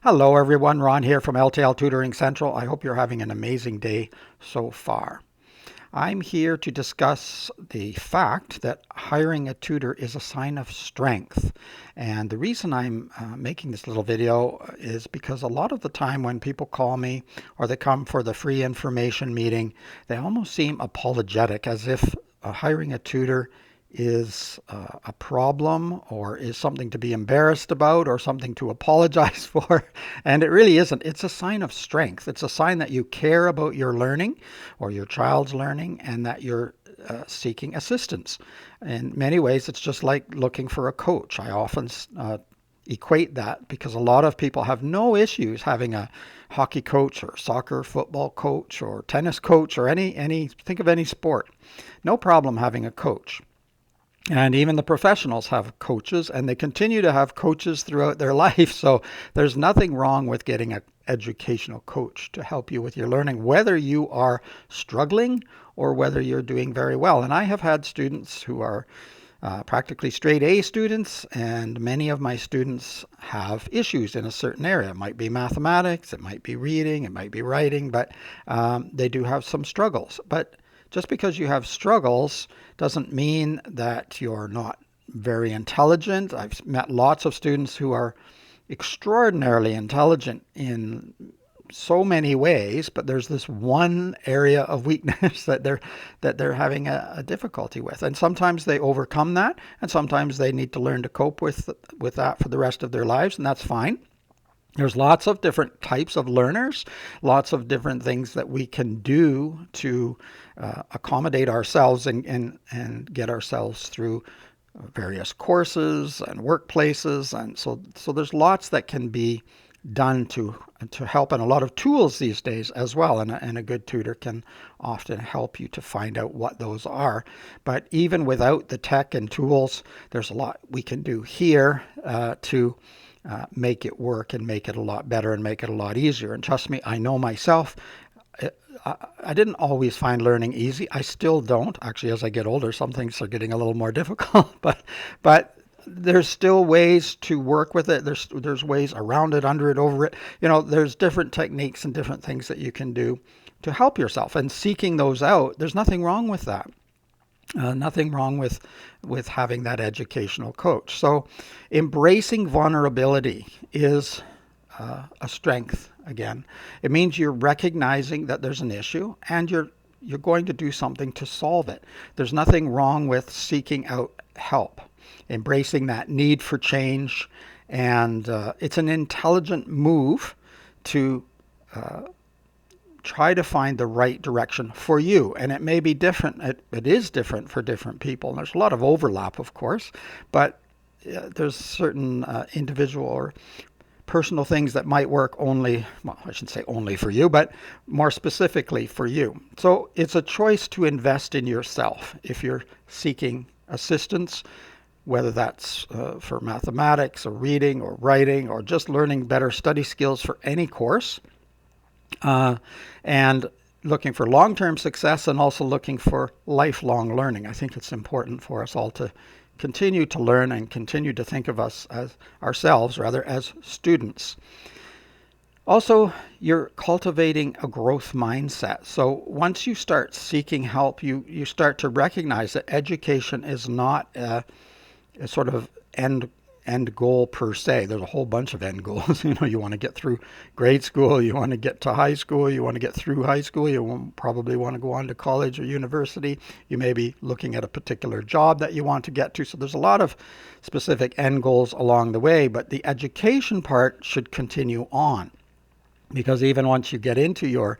Hello everyone, Ron here from L.T.L Tutoring Central. I hope you're having an amazing day so far. I'm here to discuss the fact that hiring a tutor is a sign of strength. And the reason I'm making this little video is because a lot of the time when people call me or they come for the free information meeting, they almost seem apologetic, as if hiring a tutor is a problem or is something to be embarrassed about or something to apologize for. And it really isn't. It's a sign of strength. It's a sign that you care about your learning or your child's learning and that you're seeking assistance. In many ways, it's just like looking for a coach. I often equate that because a lot of people have no issues having a hockey coach or soccer, football coach or tennis coach or think of any sport. No problem having a coach. And even the professionals have coaches, and they continue to have coaches throughout their life. So there's nothing wrong with getting an educational coach to help you with your learning, whether you are struggling or whether you're doing very well. And I have had students who are practically straight A students, and many of my students have issues in a certain area. It might be mathematics, it might be reading, it might be writing, but they do have some struggles. But just because you have struggles doesn't mean that you're not very intelligent. I've met lots of students who are extraordinarily intelligent in so many ways, but there's this one area of weakness that they're having a difficulty with. And sometimes they overcome that, and sometimes they need to learn to cope with that for the rest of their lives, and that's fine. There's lots of different types of learners, lots of different things that we can do to accommodate ourselves and get ourselves through various courses and workplaces. And so there's lots that can be done to help, and a lot of tools these days as well. And a good tutor can often help you to find out what those are. But even without the tech and tools, there's a lot we can do here to make it work and make it a lot better and make it a lot easier. And trust me, I know myself, I didn't always find learning easy. I still don't. Actually, as I get older, some things are getting a little more difficult, but there's still ways to work with it. There's ways around it, under it, over it. There's different techniques and different things that you can do to help yourself, and seeking those out, there's nothing wrong with that. Nothing wrong with having that educational coach. So embracing vulnerability is a strength. Again, it means you're recognizing that there's an issue and you're going to do something to solve it. There's nothing wrong with seeking out help, embracing that need for change, and it's an intelligent move to try to find the right direction for you. And it may be different. It is different for different people. And there's a lot of overlap, of course, but there's certain individual or personal things that might work only, well, I shouldn't say only for you, but more specifically for you. So it's a choice to invest in yourself if you're seeking assistance, whether that's for mathematics or reading or writing or just learning better study skills for any course. And looking for long-term success and also looking for lifelong learning. I think it's important for us all to continue to learn and continue to think of us as ourselves, rather, as students. Also, you're cultivating a growth mindset. So once you start seeking help, you start to recognize that education is not a sort of end goal per se. There's a whole bunch of end goals. You want to get through grade school, you want to get to high school, you want to get through high school, you probably want to go on to college or university, you may be looking at a particular job that you want to get to. So there's a lot of specific end goals along the way, but the education part should continue on, because even once you get into your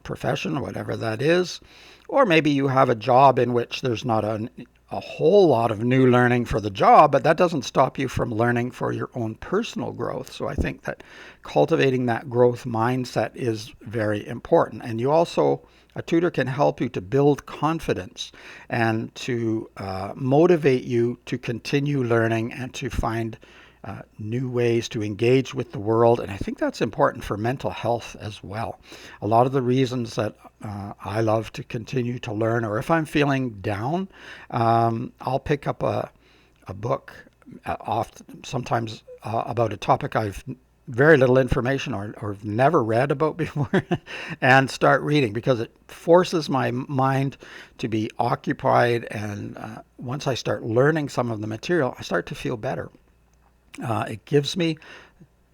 profession, whatever that is, or maybe you have a job in which there's not a whole lot of new learning for the job, but that doesn't stop you from learning for your own personal growth. So I think that cultivating that growth mindset is very important. And a tutor can help you to build confidence and to motivate you to continue learning and to find new ways to engage with the world. And I think that's important for mental health as well. A lot of the reasons that I love to continue to learn, or if I'm feeling down, I'll pick up a book sometimes about a topic I've very little information or never read about before and start reading, because it forces my mind to be occupied. And once I start learning some of the material, I start to feel better. It gives me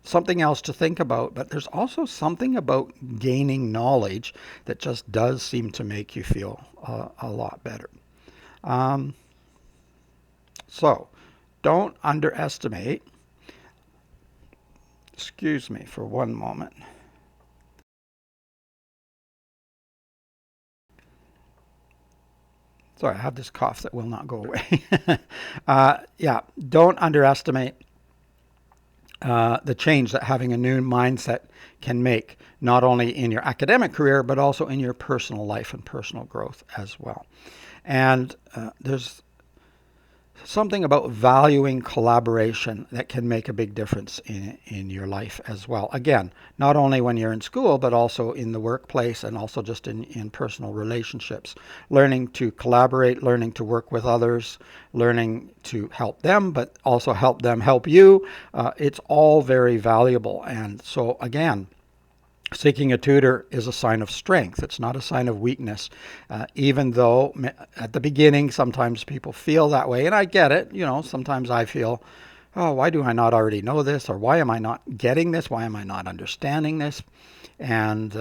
something else to think about, but there's also something about gaining knowledge that just does seem to make you feel a lot better. Um, so don't underestimate. Excuse me for one moment. Sorry, I have this cough that will not go away. Yeah, don't underestimate the change that having a new mindset can make, not only in your academic career, but also in your personal life and personal growth as well. And there's something about valuing collaboration that can make a big difference in your life as well. Again, not only when you're in school, but also in the workplace, and also just in personal relationships. Learning to collaborate, learning to work with others, learning to help them, but also help them help you. It's all very valuable. And so again, seeking a tutor is a sign of strength. It's not a sign of weakness, even though at the beginning sometimes people feel that way. And I get it. Sometimes I feel, oh, why do I not already know this? Or why am I not getting this? Why am I not understanding this? And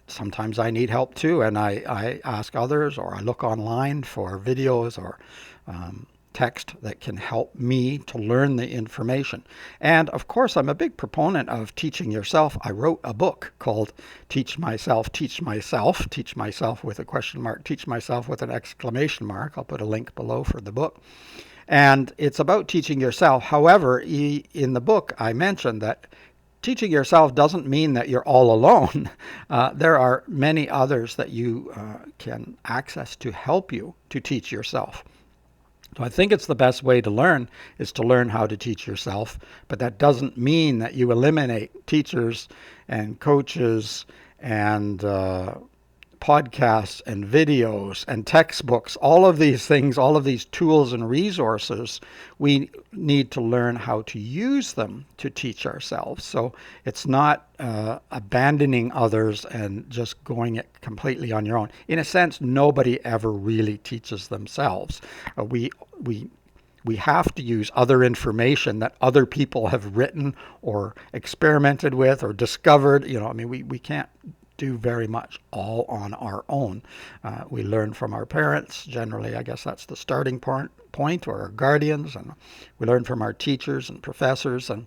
sometimes I need help too. And I ask others, or I look online for videos or text that can help me to learn the information. And of course, I'm a big proponent of teaching yourself. I wrote a book called Teach Myself, Teach Myself, Teach Myself with a question mark, Teach Myself with an exclamation mark. I'll put a link below for the book. And it's about teaching yourself. However, in the book, I mentioned that teaching yourself doesn't mean that you're all alone. There are many others that you can access to help you to teach yourself. So I think it's the best way to learn is to learn how to teach yourself, but that doesn't mean that you eliminate teachers and coaches and podcasts and videos and textbooks. All of these things, all of these tools and resources, we need to learn how to use them to teach ourselves. So it's not abandoning others and just going it completely on your own. In a sense, nobody ever really teaches themselves. We have to use other information that other people have written or experimented with or discovered. We can't do very much all on our own. We learn from our parents. Generally, I guess that's the starting point, or our guardians, and we learn from our teachers and professors, and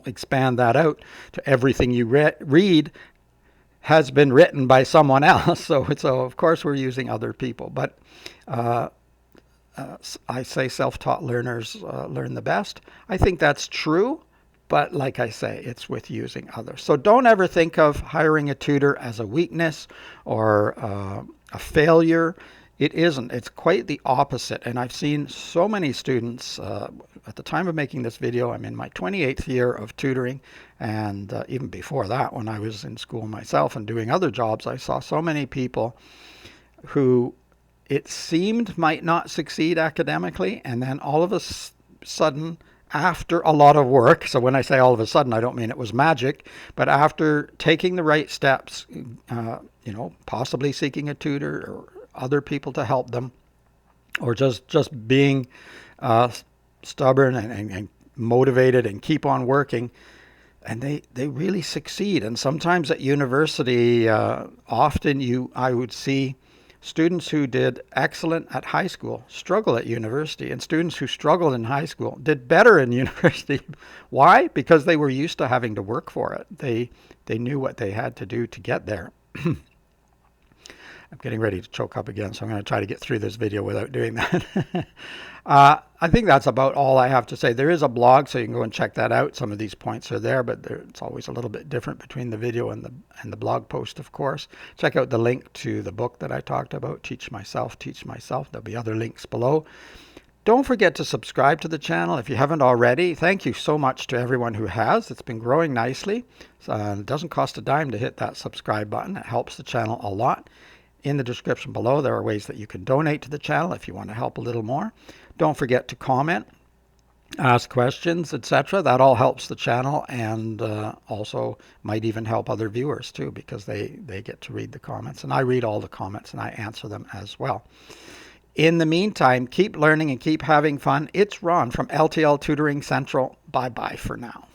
expand that out to everything you read has been written by someone else. So of course we're using other people, but I say self-taught learners learn the best. I think that's true. But like I say, it's with using others. So don't ever think of hiring a tutor as a weakness or a failure. It isn't. It's quite the opposite. And I've seen so many students, at the time of making this video, I'm in my 28th year of tutoring. And even before that, when I was in school myself and doing other jobs, I saw so many people who it seemed might not succeed academically. And then all of a sudden, after a lot of work, so when I say all of a sudden, I don't mean it was magic, but after taking the right steps, possibly seeking a tutor or other people to help them, or just being stubborn and motivated and keep on working, and they really succeed. And sometimes at university, often I would see students who did excellent at high school struggle at university, and students who struggled in high school did better in university. Why? Because they were used to having to work for it. They knew what they had to do to get there. I'm getting ready to choke up again, so I'm going to try to get through this video without doing that. I think that's about all I have to say. There is a blog, so you can go and check that out. Some of these points are there, but it's always a little bit different between the video and the blog post, of course. Check out the link to the book that I talked about, Teach Myself, Teach Myself. There'll be other links below. Don't forget to subscribe to the channel if you haven't already. Thank you so much to everyone who has. It's been growing nicely. It doesn't cost a dime to hit that subscribe button. It helps the channel a lot. In the description below, there are ways that you can donate to the channel if you want to help a little more. Don't forget to comment ask questions, etc. That all helps the channel, and also might even help other viewers too, because they get to read the comments, and I read all the comments and I answer them as well. In the meantime, keep learning and keep having fun. It's Ron from L.T.L Tutoring Central. Bye bye for now.